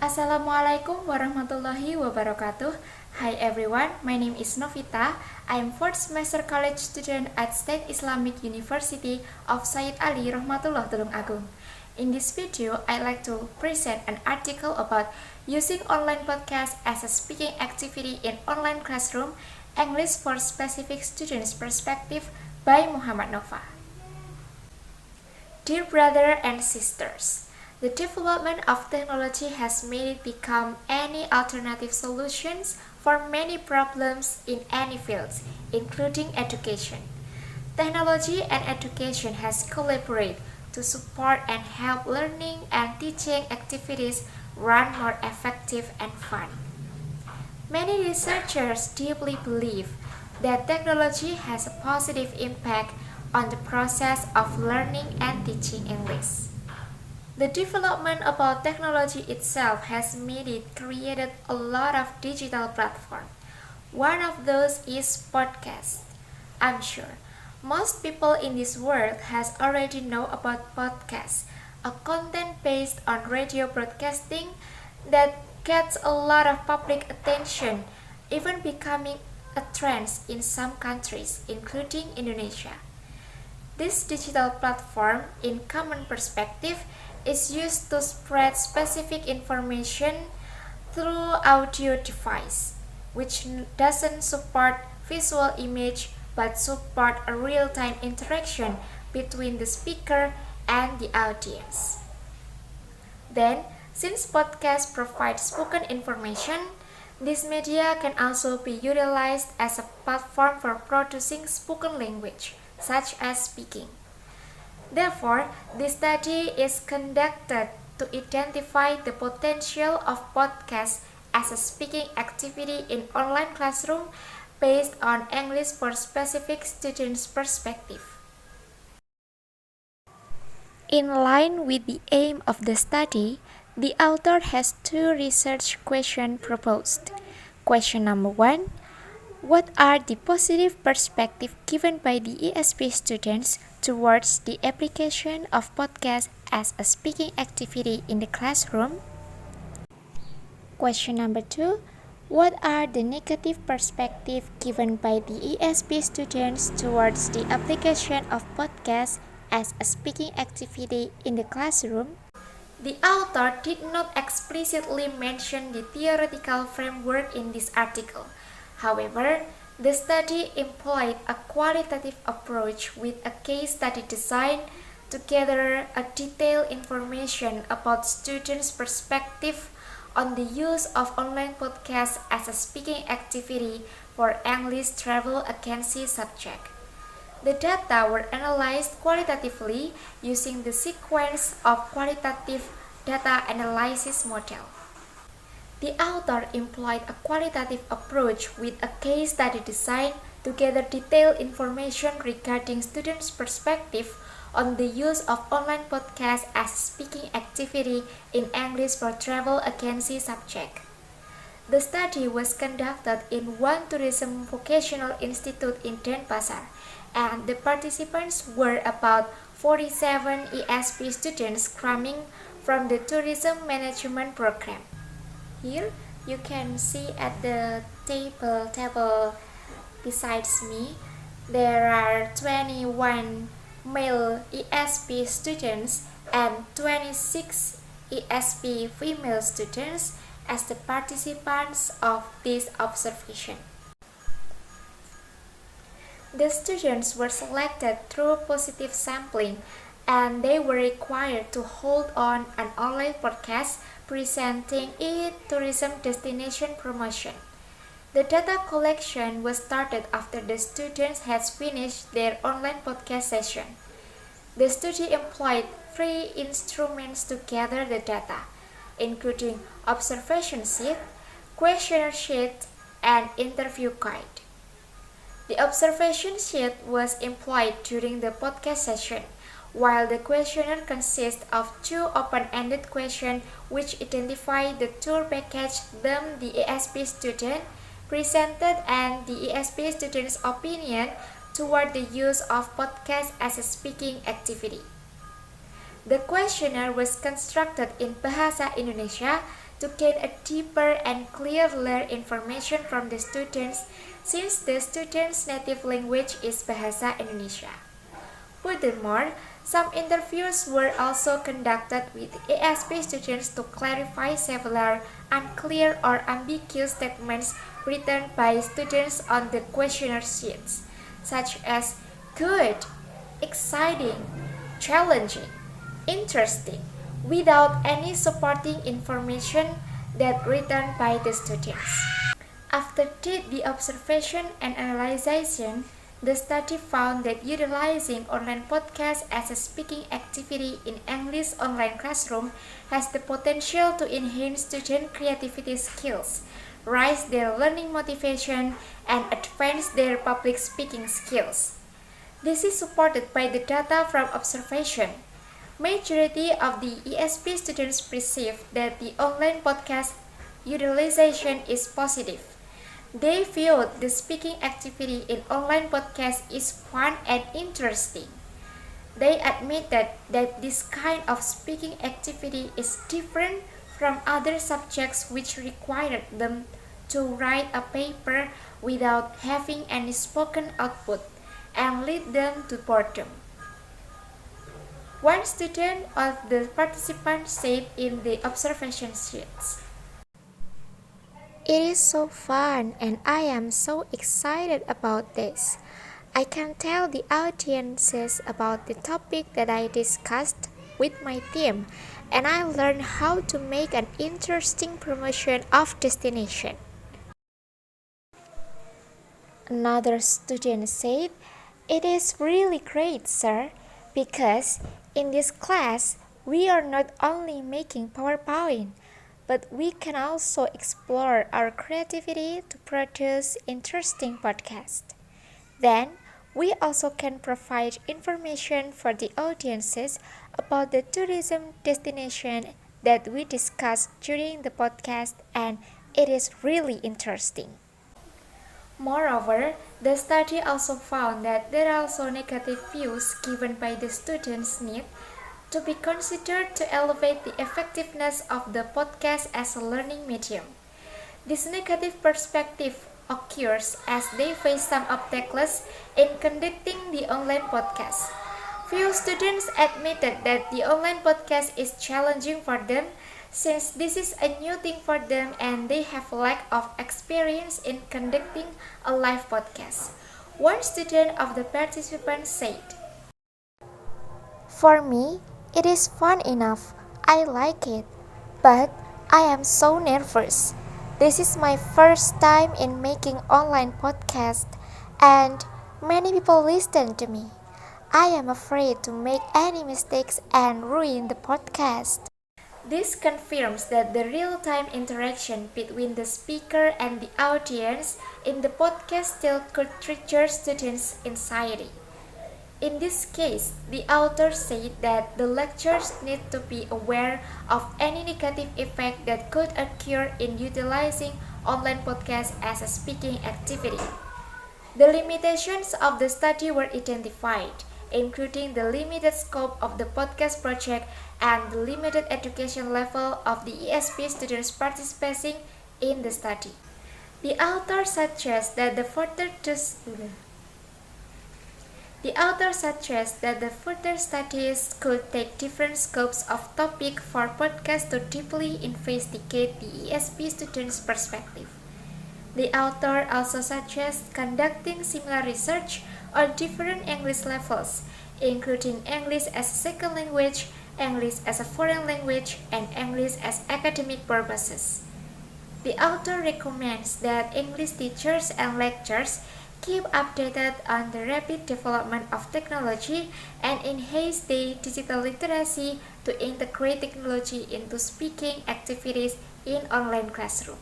Assalamualaikum warahmatullahi wabarakatuh. Hi everyone, my name is Novita. I am 4th semester college student at State Islamic University of Sayyid Ali Rahmatullah Tulung Agung. In this video, I'd like to present an article about using online podcast as a speaking activity in online classroom, English for specific students' perspective by Muhammad Nova. Dear brother and sisters, the development of technology has made it become any alternative solutions for many problems in any fields, including education. Technology and education has collaborated to support and help learning and teaching activities run more effective and fun. Many researchers deeply believe that technology has a positive impact on the process of learning and teaching English. The development about technology itself has made it created a lot of digital platforms. One of those is podcasts. I'm sure most people in this world has already know about podcasts, a content based on radio broadcasting that gets a lot of public attention, even becoming a trend in some countries, including Indonesia. This digital platform, in common perspective, is used to spread specific information through audio device, which doesn't support visual image but support a real-time interaction between the speaker and the audience. Then, since podcasts provide spoken information, this media can also be utilized as a platform for producing spoken language, such as speaking. Therefore, this study is conducted to identify the potential of podcasts as a speaking activity in online classroom based on English for specific students' perspective. In line with the aim of the study, the author has two research questions proposed. Question number 1. What are the positive perspectives given by the ESP students towards the application of podcasts as a speaking activity in the classroom? Question number 2. What are the negative perspectives given by the ESP students towards the application of podcasts as a speaking activity in the classroom? The author did not explicitly mention the theoretical framework in this article. However, the study employed a qualitative approach with a case study design to gather a detailed information about students' perspective on the use of online podcasts as a speaking activity for English travel agency subject. The data were analyzed qualitatively using the sequence of qualitative data analysis model. The author employed a qualitative approach with a case study design to gather detailed information regarding students' perspective on the use of online podcasts as a speaking activity in English for travel agency subject. The study was conducted in one tourism vocational institute in Denpasar, and the participants were about 47 ESP students coming from the tourism management program. Here you can see at the table besides me, there are 21 male ESP students and 26 ESP female students as the participants of this observation. The students were selected through positive sampling, and they were required to hold on an online podcast presenting its tourism destination promotion. The data collection was started after the students had finished their online podcast session. The study employed 3 instruments to gather the data: including observation sheet, questionnaire sheet, and interview guide. The observation sheet was employed during the podcast session, while the questionnaire consists of two open-ended questions which identify the tour package them the ESP student presented and the ESP student's opinion toward the use of podcast as a speaking activity. The questionnaire was constructed in Bahasa Indonesia to gain a deeper and clearer information from the students since the students' native language is Bahasa Indonesia. Furthermore, some interviews were also conducted with ESP students to clarify several unclear or ambiguous statements written by students on the questionnaire sheets, such as good, exciting, challenging, interesting, without any supporting information that written by the students. After the observation and analysis, the study found that utilizing online podcasts as a speaking activity in English online classroom has the potential to enhance student creativity skills, raise their learning motivation, and advance their public speaking skills. This is supported by the data from observation. Majority of the ESP students perceive that the online podcast utilization is positive. They viewed the speaking activity in online podcasts is fun and interesting. They admitted that this kind of speaking activity is different from other subjects which required them to write a paper without having any spoken output and lead them to boredom. One student of the participants said in the observation sheets, "It is so fun and I am so excited about this. I can tell the audiences about the topic that I discussed with my team and I learned how to make an interesting promotion of destination." Another student said, "It is really great, sir, because in this class we are not only making PowerPoint, but we can also explore our creativity to produce interesting podcasts. Then, we also can provide information for the audiences about the tourism destination that we discussed during the podcast, and it is really interesting." Moreover, the study also found that there are also negative views given by the students' need to be considered to elevate the effectiveness of the podcast as a learning medium. This negative perspective occurs as they face some obstacles in conducting the online podcast. Few students admitted that the online podcast is challenging for them since this is a new thing for them and they have lack of experience in conducting a live podcast. One student of the participants said, "For me, it is fun enough. I like it. But I am so nervous. This is my first time in making online podcast and many people listen to me. I am afraid to make any mistakes and ruin the podcast." This confirms that the real-time interaction between the speaker and the audience in the podcast still could trigger students' anxiety. In this case, the author said that the lecturers need to be aware of any negative effect that could occur in utilizing online podcasts as a speaking activity. The limitations of the study were identified, including the limited scope of the podcast project and the limited education level of the ESP students participating in the study. The author suggests that the further studies could take different scopes of topic for podcasts to deeply investigate the ESP students' perspective. The author also suggests conducting similar research on different English levels, including English as a second language, English as a foreign language, and English as academic purposes. The author recommends that English teachers and lecturers keep updated on the rapid development of technology, and enhance the digital literacy to integrate technology into speaking activities in online classroom.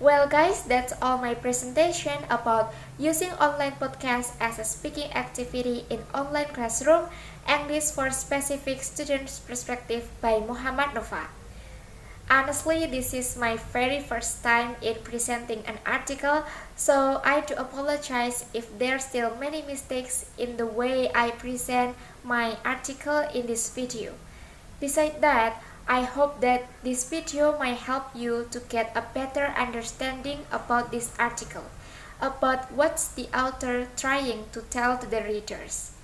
Well guys, that's all my presentation about using online podcast as a speaking activity in online classroom, English for specific students perspective by Muhammad Nova. Honestly, this is my very first time in presenting an article, so I do apologize if there are still many mistakes in the way I present my article in this video. Besides that, I hope that this video might help you to get a better understanding about this article, about what's the author trying to tell to the readers.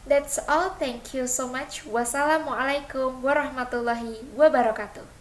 That's all, thank you so much. Wassalamualaikum warahmatullahi wabarakatuh.